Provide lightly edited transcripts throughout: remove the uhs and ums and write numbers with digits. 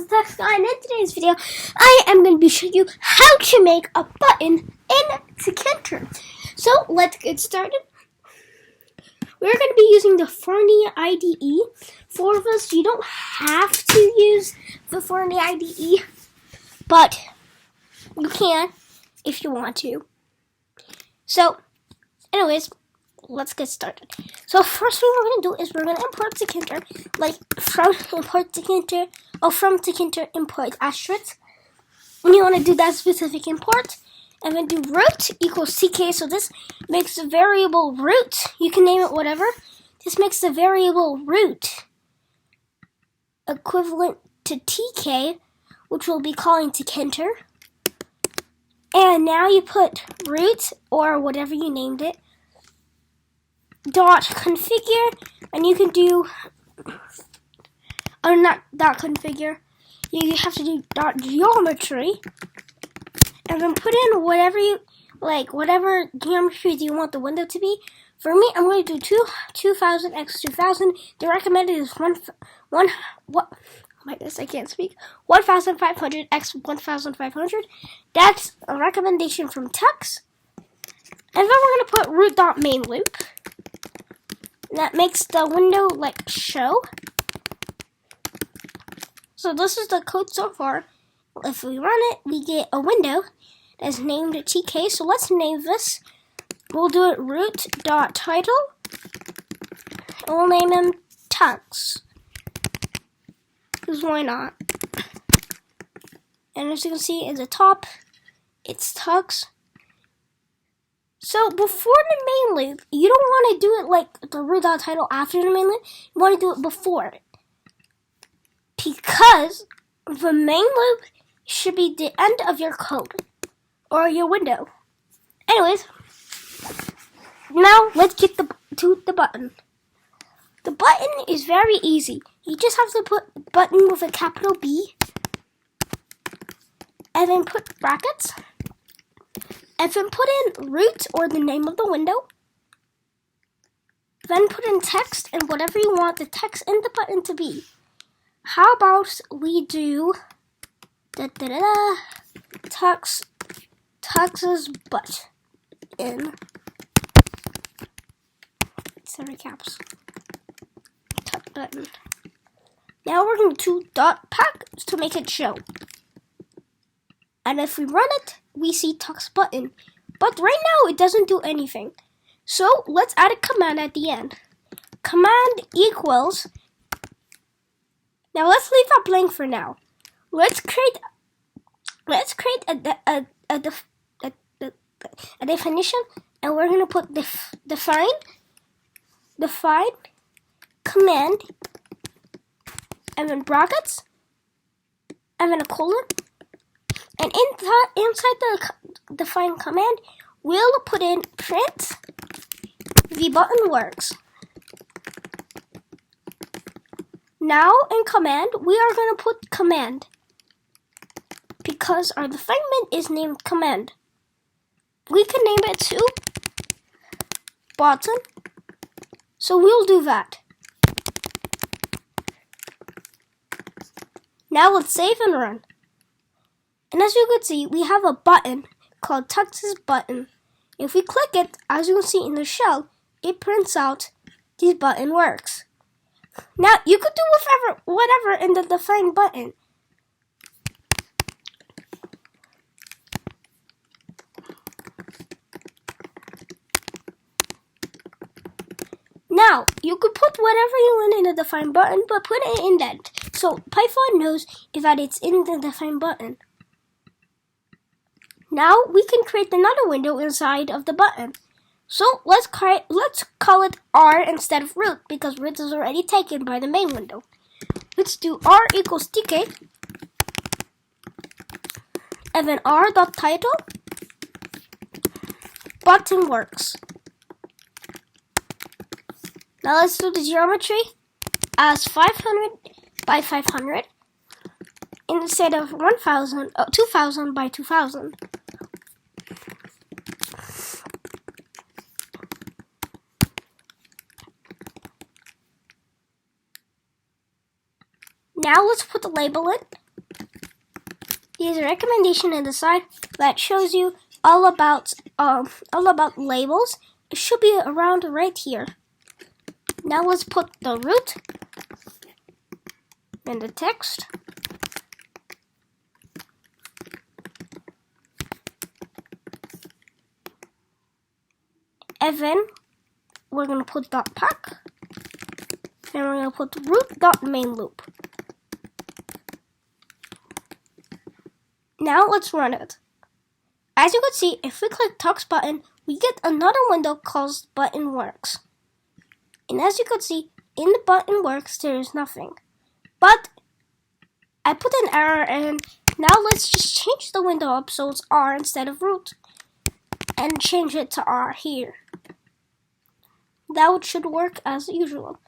is Text Guy, and in today's video, I am going to be showing you how to make a button in tkinter. So let's get started. We're going to be using the Fortnite IDE. For us, you don't have to use the Fortnite IDE, but you can if you want to. So, anyways, let's get started. So first thing we're going to do is we're going to import tkinter, like from tkinter import asterisk. And you want to do that specific import, and then do root equals tk. So this makes the variable root, you can name it whatever. This makes the variable root equivalent to tk, which we'll be calling tkinter. And now you put root, or whatever you named it, dot configure, and you can do, or not dot configure, you have to do dot geometry, and then put in whatever you like, whatever geometry do you want the window to be. For me, I'm going to do 2000 x 2000. The recommended is 1500 x 1500. That's a recommendation from Tux. And then we're going to put root.main loop. That makes the window like show. So this is the code so far. If we run it, we get a window that's named TK. So let's name this. We'll do it root.title. And we'll name him Tux. Because why not? And as you can see in the top, it's Tux. So before the main loop, you don't want to do it like the root.title after the main loop. You want to do it before it. Because the main loop should be the end of your code or your window. Anyways, now let's get to the button. The button is very easy. You just have to put button with a capital B, and then put brackets, and then put in root or the name of the window. Then put in text and whatever you want the text in the button to be. How about we do Tux's butt in sorry caps Tux button. Now we're going to dot pack to make it show. And if we run it, we see Tux button. But right now it doesn't do anything. So let's add a command at the end. Command equals. Now let's leave that blank for now. Let's create a definition, and we're gonna put define command, and then brackets, and then a colon, and inside the define command, we'll put in print the button works. Now in command, we are going to put command because our definement is named command. We can name it to button, so we'll do that. Now let's save and run. And as you can see, we have a button called Tux's button. If we click it, as you can see in the shell, it prints out this button works. Now, you could do whatever in the define button. Now, you could put whatever you want in the define button, but put an indent. So, Python knows that it's in the define button. Now, we can create another window inside of the button. So let's call it R instead of root because root is already taken by the main window. Let's do R equals tk, and then R.title button works. Now let's do the geometry as 500 by 500 instead of 2000 by 2000. Now let's put the label in. Here's a recommendation in the side that shows you all about labels. It should be around right here. Now let's put the root and the text. And then we're gonna put .pack, and we're gonna put root.main loop. Now let's run it. As you can see, if we click Tux button, we get another window called button works. And as you can see, in the button works, there is nothing. But I put an error, and now let's just change the window up so it's R instead of root, and change it to R here. That should work as usual.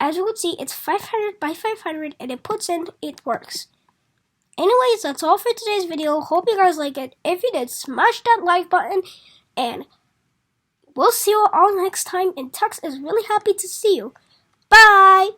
As you can see, it's 500 by 500, and it puts in, it works. Anyways, that's all for today's video. Hope you guys like it. If you did, smash that like button, and we'll see you all next time. And Tux is really happy to see you. Bye!